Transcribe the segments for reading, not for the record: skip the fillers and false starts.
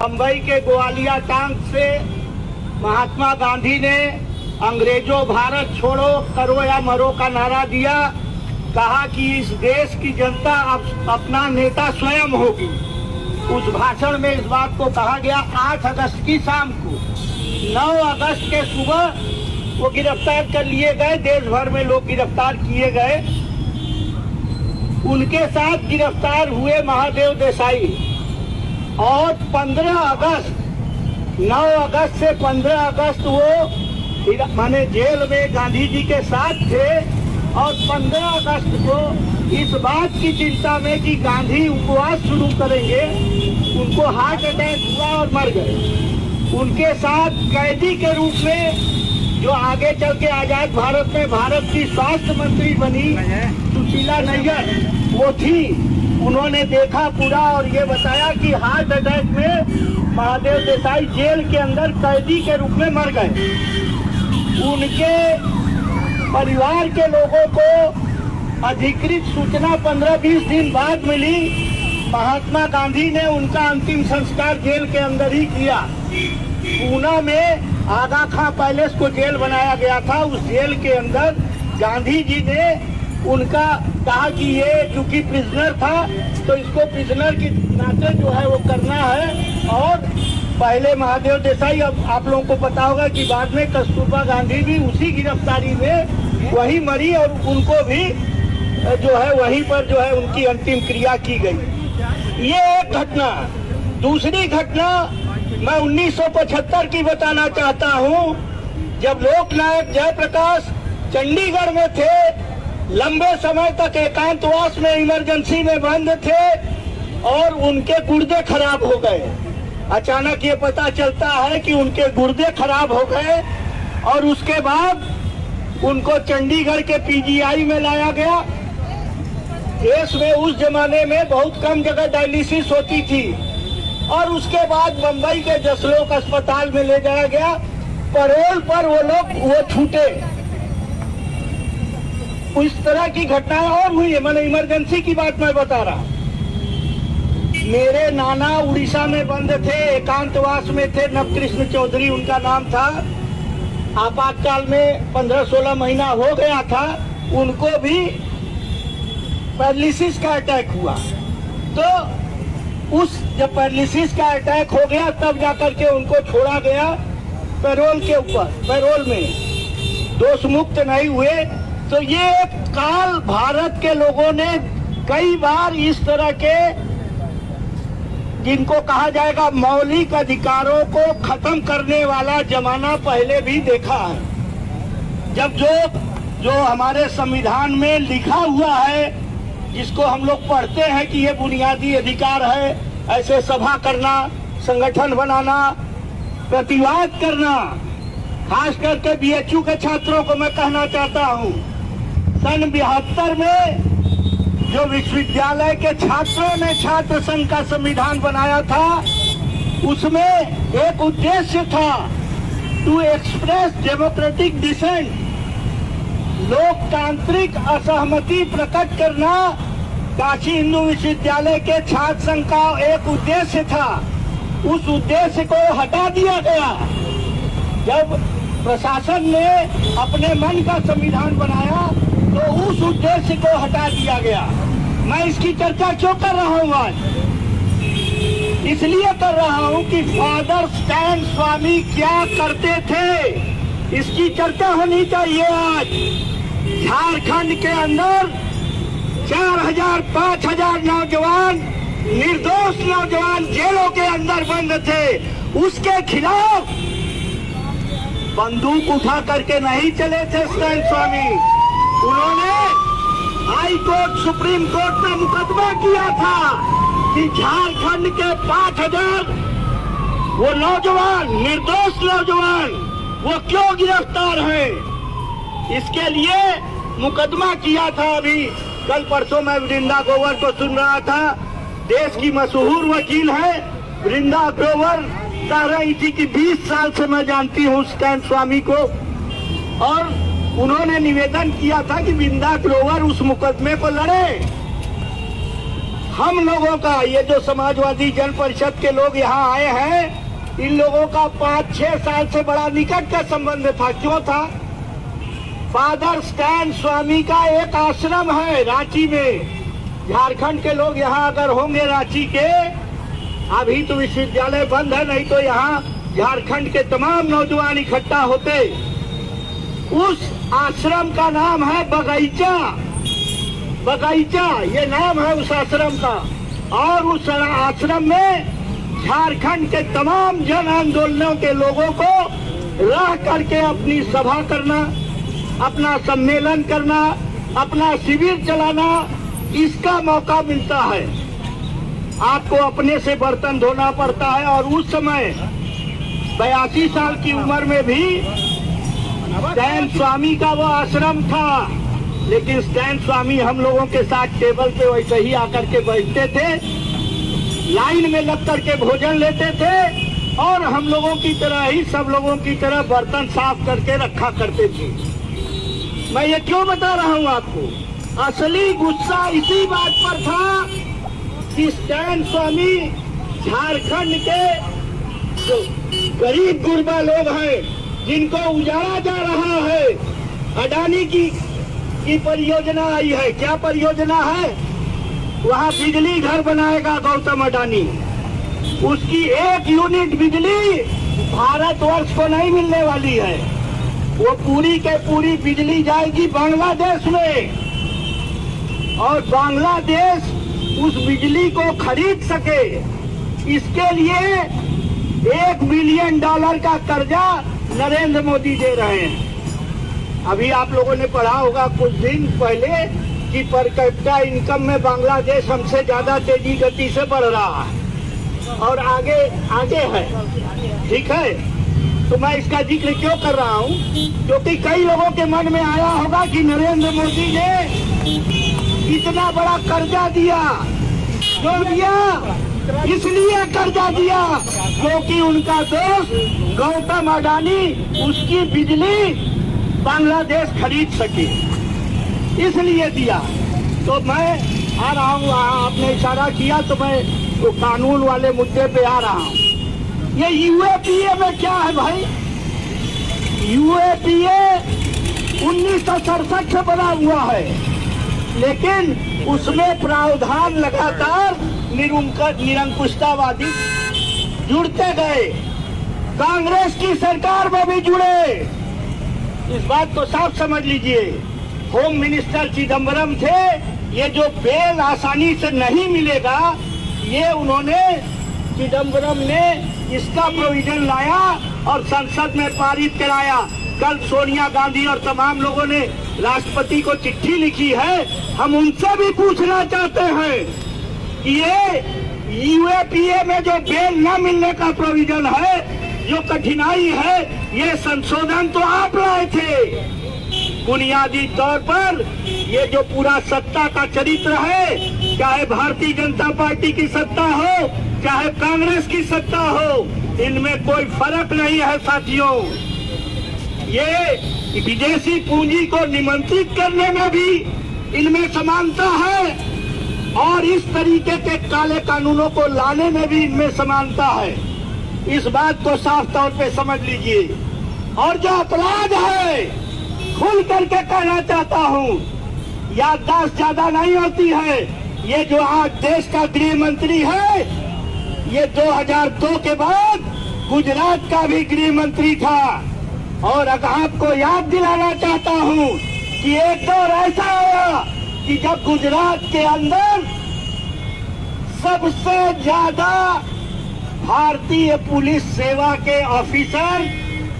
बम्बई के ग्वालिया टांग से महात्मा गांधी ने अंग्रेजों भारत छोड़ो करो या मरो का नारा दिया। कहा कि इस देश की जनता अब अपना नेता स्वयं होगी। उस भाषण में इस बात को कहा गया। 8 अगस्त की शाम को 9 अगस्त के सुबह वो गिरफ्तार कर लिए गए। देश भर में लोग गिरफ्तार किए गए। उनके साथ गिरफ्तार हुए महादेव देसाई। और 15 अगस्त 9 अगस्त से 15 अगस्त वो माने जेल में गांधी जी के साथ थे। और 15 अगस्त को इस बात की चिंता में कि गांधी उपवास शुरू करेंगे, उनको हार्ट अटैक हुआ और मर गए। उनके साथ कैदी के रूप में जो आगे चल के आजाद भारत में भारत की स्वास्थ्य मंत्री बनी सुशीला नैयर, वो थी। उन्होंने देखा पूरा और ये बताया कि हार्ट अटैक में महादेव देसाई जेल के अंदर कैदी के रूप में मर गए। उनके परिवार के लोगों को अधिकृत सूचना 15-20 दिन बाद मिली। महात्मा गांधी ने उनका अंतिम संस्कार जेल के अंदर ही किया। पूना में आगा खां पैलेस को जेल बनाया गया था। उस जेल के अंदर गांधी जी ने उनका कहा कि ये चूंकि प्रिजनर था तो इसको प्रिजनर की नाते जो है वो करना है। और पहले महादेव देसाई, अब आप लोगों को पता होगा कि बाद में कस्तूरबा गांधी भी उसी गिरफ्तारी में वही मरी और उनको भी जो है वहीं पर जो है उनकी अंतिम क्रिया की गई। ये एक घटना। दूसरी घटना मैं 1975 की बताना चाहता हूँ, जब लोकनायक जयप्रकाश चंडीगढ़ में थे, लंबे समय तक एकांतवास में इमरजेंसी में बंद थे और उनके गुर्दे खराब हो गए। अचानक ये पता चलता है कि उनके गुर्दे खराब हो गए और उसके बाद उनको चंडीगढ़ के पीजीआई में लाया गया। देश में उस जमाने में बहुत कम जगह डायलिसिस होती थी। और उसके बाद मुंबई के जसलोक अस्पताल में ले जाया गया। पैरोल पर वो छूटे। इस तरह की घटनाएं और हुई है। मैंने इमरजेंसी की बात मैं बता रहा। मेरे नाना उड़ीसा में बंद थे, एकांतवास में थे। नवकृष्ण चौधरी उनका नाम था। आपातकाल में 15-16 महीना हो गया था। उनको भी पैरालिसिस का अटैक हुआ। तो जब पैरालिसिस का अटैक हो गया तब जाकर के उनको छोड़ा गया पैरोल के ऊपर, पैरोल में दोष मुक्त नहीं हुए। तो ये एक काल भारत के लोगों ने कई बार इस तरह के जिनको कहा जाएगा मौलिक अधिकारों को खत्म करने वाला जमाना पहले भी देखा है। जब जो हमारे संविधान में लिखा हुआ है, जिसको हम लोग पढ़ते हैं कि ये बुनियादी अधिकार है, ऐसे सभा करना, संगठन बनाना, प्रतिवाद करना, खास करके बीएचयू के छात्रों को मैं कहना चाहता हूँ, सन 72 में जो विश्वविद्यालय के छात्रों ने छात्र संघ का संविधान बनाया था, उसमें एक उद्देश्य था, टू एक्सप्रेस डेमोक्रेटिक डिसेंट, लोकतांत्रिक असहमति प्रकट करना। काशी हिंदू विश्वविद्यालय के छात्र संघ का एक उद्देश्य था। उस उद्देश्य को हटा दिया गया जब प्रशासन ने अपने मन का संविधान बनाया, तो उस उद्देश्य को हटा दिया गया। मैं इसकी चर्चा क्यों कर रहा हूँ आज? इसलिए कर रहा हूँ कि फादर स्टैन स्वामी क्या करते थे, इसकी चर्चा होनी चाहिए आज। झारखंड के अंदर 4000-5000 नौजवान, निर्दोष नौजवान जेलों के अंदर बंद थे। उसके खिलाफ बंदूक उठा करके नहीं चले थे स्टैन स्वामी। उन्होंने हाई कोर्ट, सुप्रीम कोर्ट में मुकदमा किया था कि झारखंड के 5000 वो नौजवान, निर्दोष नौजवान, वो क्यों गिरफ्तार हैं। इसके लिए मुकदमा किया था। अभी कल परसों मैं वृंदा ग्रोवर को सुन रहा था। देश की मशहूर वकील है वृंदा ग्रोवर, कह रही थी कि 20 साल से मैं जानती हूँ स्टैन स्वामी को, और उन्होंने निवेदन किया था कि वृंदा ग्रोवर उस मुकदमे को लड़े। हम लोगों का, ये जो समाजवादी जन परिषद के लोग यहाँ आए हैं, इन लोगों का 5-6 साल से बड़ा निकट का संबंध था। क्यों था? फादर स्टैन स्वामी का एक आश्रम है रांची में। झारखंड के लोग यहाँ अगर होंगे रांची के, अभी तो विश्वविद्यालय बंद है, नहीं तो यहाँ झारखंड के तमाम नौजवान इकट्ठा होते। उस आश्रम का नाम है बगीचा। बगीचा ये नाम है उस आश्रम का। और उस आश्रम में झारखंड के तमाम जन आंदोलनों के लोगों को रह करके अपनी सभा करना, अपना सम्मेलन करना, अपना शिविर चलाना, इसका मौका मिलता है। आपको अपने से बर्तन धोना पड़ता है। और उस समय 82 साल की उम्र में भी स्टैन स्वामी का वो आश्रम था, लेकिन स्टैन स्वामी हम लोगों के साथ टेबल पे वैसे ही आकर के बैठते थे, लाइन में लग करके भोजन लेते थे और हम लोगों की तरह ही, सब लोगों की तरह बर्तन साफ करके रखा करते थे। मैं ये क्यों बता रहा हूँ आपको? असली गुस्सा इसी बात पर था कि स्टैन स्वामी झारखंड के जो गरीब गुरबा लोग हैं, जिनको उजाड़ा जा रहा है, अडानी की परियोजना आई है। क्या परियोजना है? वहाँ बिजली घर बनाएगा गौतम अडानी। उसकी 1 यूनिट बिजली भारतवर्ष को नहीं मिलने वाली है। वो पूरी के पूरी बिजली जाएगी बांग्लादेश में, और बांग्लादेश उस बिजली को खरीद सके, इसके लिए $1 बिलियन का कर्जा नरेंद्र मोदी दे रहे हैं। अभी आप लोगों ने पढ़ा होगा कुछ दिन पहले कि पर कैपिटा इनकम में बांग्लादेश हमसे ज्यादा तेजी गति से बढ़ रहा है और आगे है। ठीक है, तो मैं इसका जिक्र क्यों कर रहा हूँ? क्योंकि कई लोगों के मन में आया होगा कि नरेंद्र मोदी ने इतना बड़ा कर्जा दिया। क्यों दिया? इसलिए कर्जा दिया क्योंकि उनका दोस्त गौतम अडानी उसकी बिजली बांग्लादेश खरीद सके, इसलिए दिया। तो मैं आ रहा हूँ, आपने इशारा किया तो मैं तो कानून वाले मुद्दे पे आ रहा हूँ। ये यूएपीए में क्या है भाई? यूएपीए 1967 से बना हुआ है, लेकिन उसमें प्रावधान लगातार निरंकुशतावादी जुड़ते गए। कांग्रेस की सरकार में भी जुड़े। इस बात को साफ समझ लीजिए। होम मिनिस्टर चिदम्बरम थे। ये जो बेल आसानी से नहीं मिलेगा, ये उन्होंने, चिदम्बरम ने इसका प्रोविजन लाया और संसद में पारित कराया। कल सोनिया गांधी और तमाम लोगों ने राष्ट्रपति को चिट्ठी लिखी है। हम उनसे भी पूछना चाहते हैं कि ये यूएपीए में जो बेल न मिलने का प्रोविजन है, जो कठिनाई है, ये संशोधन तो आप लाए थे। बुनियादी तौर पर ये जो पूरा सत्ता का चरित्र है, चाहे भारतीय जनता पार्टी की सत्ता हो, चाहे कांग्रेस की सत्ता हो, इनमें कोई फर्क नहीं है साथियों। ये विदेशी पूंजी को निमंत्रित करने में भी इनमें समानता है और इस तरीके के काले कानूनों को लाने में भी इनमें समानता है। इस बात को साफ तौर पे समझ लीजिए। और जो अपराध है, खुल करके कहना चाहता हूँ, याददाश्त ज्यादा नहीं होती है। ये जो आज देश का गृह मंत्री है, ये 2002 के बाद गुजरात का भी गृह मंत्री था। और अगर आपको याद दिलाना चाहता हूँ कि एक दौर ऐसा आया कि जब गुजरात के अंदर सबसे ज्यादा भारतीय पुलिस सेवा के ऑफिसर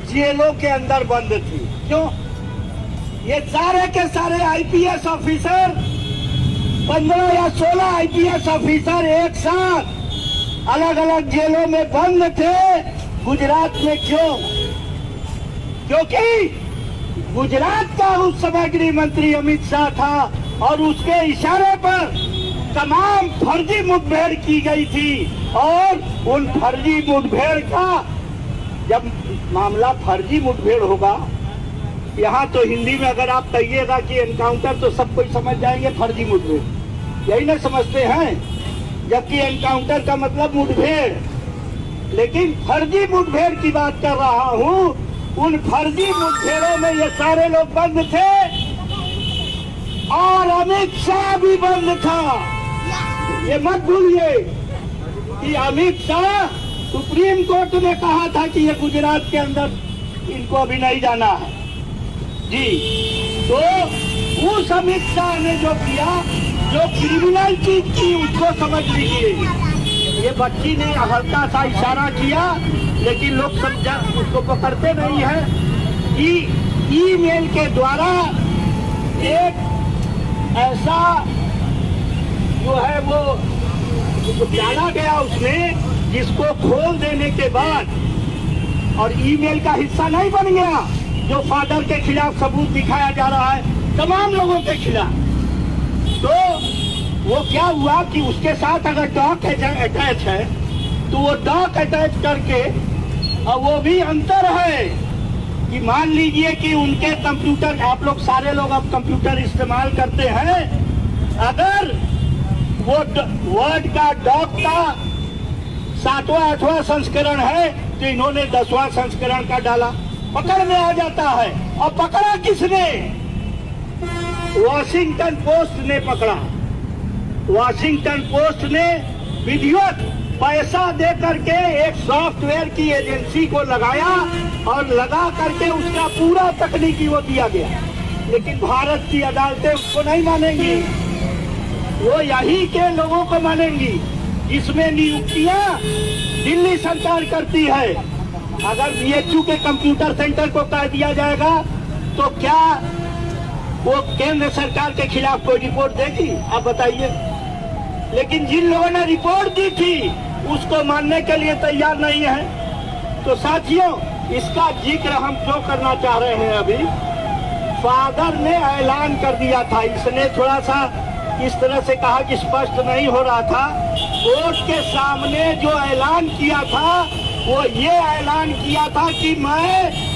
जेलों के अंदर बंद थे। क्यों? ये सारे के सारे आईपीएस ऑफिसर, 15 या 16 आईपीएस ऑफिसर एक साथ अलग अलग जेलों में बंद थे। गुजरात में क्यों? क्योंकि गुजरात का उस समय गृह मंत्री अमित शाह था और उसके इशारे पर तमाम फर्जी मुठभेड़ की गई थी। और उन फर्जी मुठभेड़ का, जब मामला फर्जी मुठभेड़ होगा, यहाँ तो हिंदी में अगर आप कहिएगा कि एनकाउंटर, तो सब कोई समझ जाएंगे फर्जी मुठभेड़, यही ना समझते हैं। जबकि एनकाउंटर का मतलब मुठभेड़, लेकिन फर्जी मुठभेड़ की बात कर रहा हूं। उन फर्जी मुठभेड़ों में ये सारे लोग बंद थे और अमित शाह भी बंद था। ये मत भूलिए कि अमित शाह, सुप्रीम कोर्ट ने कहा था कि ये गुजरात के अंदर इनको अभी नहीं जाना है जी। तो उस अमित शाह ने जो किया, जो क्रिमिनल चीज की, उसको समझ लीजिए। ये बच्ची ने हल्का सा इशारा किया, लेकिन लोग समझा, उसको पकड़ते नहीं है कि ईमेल के द्वारा एक ऐसा जो है वो डाला गया उसमें, जिसको खोल देने के बाद और ईमेल का हिस्सा नहीं बन गया, जो फादर के खिलाफ सबूत दिखाया जा रहा है तमाम लोगों के खिलाफ। तो वो क्या हुआ कि उसके साथ अगर डॉक अटैच है तो वो डॉक अटैच करके, और वो भी अंतर है कि मान लीजिए कि उनके कंप्यूटर, आप लोग सारे लोग अब कंप्यूटर इस्तेमाल करते हैं, अगर वो वर्ड का डॉक का 7वां 8वां संस्करण है तो इन्होंने 10वां संस्करण का डाला, पकड़ में आ जाता है। और पकड़ा किसने? वॉशिंगटन पोस्ट ने पकड़ा। वॉशिंगटन पोस्ट ने विधिवत पैसा दे करके एक सॉफ्टवेयर की एजेंसी को लगाया और लगा करके उसका पूरा तकनीकी वो दिया गया, लेकिन भारत की अदालतें उसको नहीं मानेंगी, वो यही के लोगों को मानेंगी। इसमें नियुक्तियां दिल्ली सरकार करती है। अगर बीएचयू के कंप्यूटर सेंटर को कह दिया जाएगा तो क्या वो केंद्र सरकार के खिलाफ कोई रिपोर्ट देगी? आप बताइए। लेकिन जिन लोगों ने रिपोर्ट दी थी उसको मानने के लिए तैयार नहीं है। तो साथियों, इसका जिक्र हम क्यों करना चाह रहे हैं? अभी फादर ने ऐलान कर दिया था, इसने थोड़ा सा इस तरह से कहा कि स्पष्ट नहीं हो रहा था। कोर्ट के सामने जो ऐलान किया था वो ये ऐलान किया था कि मैं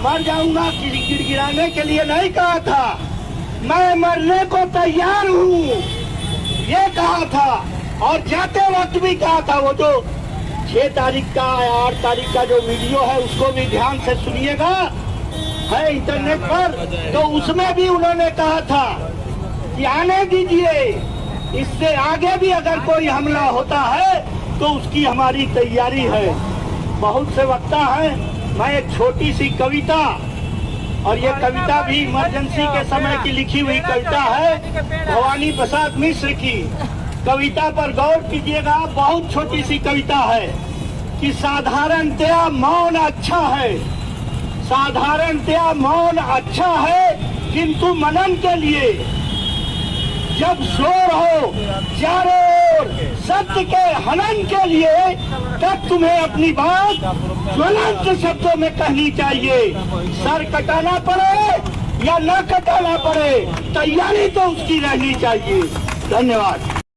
मर जाऊंगा, गिड़गिड़ाने के लिए नहीं कहा था, मैं मरने को तैयार हूँ, ये कहा था। और जाते वक्त भी कहा था, वो जो 6 तारीख का 8 तारीख का जो वीडियो है उसको भी ध्यान से सुनिएगा, है इंटरनेट पर, तो उसमें भी उन्होंने कहा था कि आने दीजिए, इससे आगे भी अगर कोई हमला होता है तो उसकी हमारी तैयारी है। बहुत से वक्ता हैं, मैं एक छोटी सी कविता, और ये कविता भी इमरजेंसी के समय की लिखी हुई कविता है, भवानी प्रसाद मिश्र की कविता पर गौर कीजिएगा। बहुत छोटी सी कविता है कि साधारणतया मौन अच्छा है, साधारणतया मौन अच्छा है, किंतु मनन के लिए जब शोर हो चारों ओर सत्य के हनन के लिए, तब तुम्हें अपनी बात ज्वलंत शब्दों में कहनी चाहिए। सर कटाना पड़े या न कटाना पड़े, तैयारी तो उसकी रहनी चाहिए। धन्यवाद।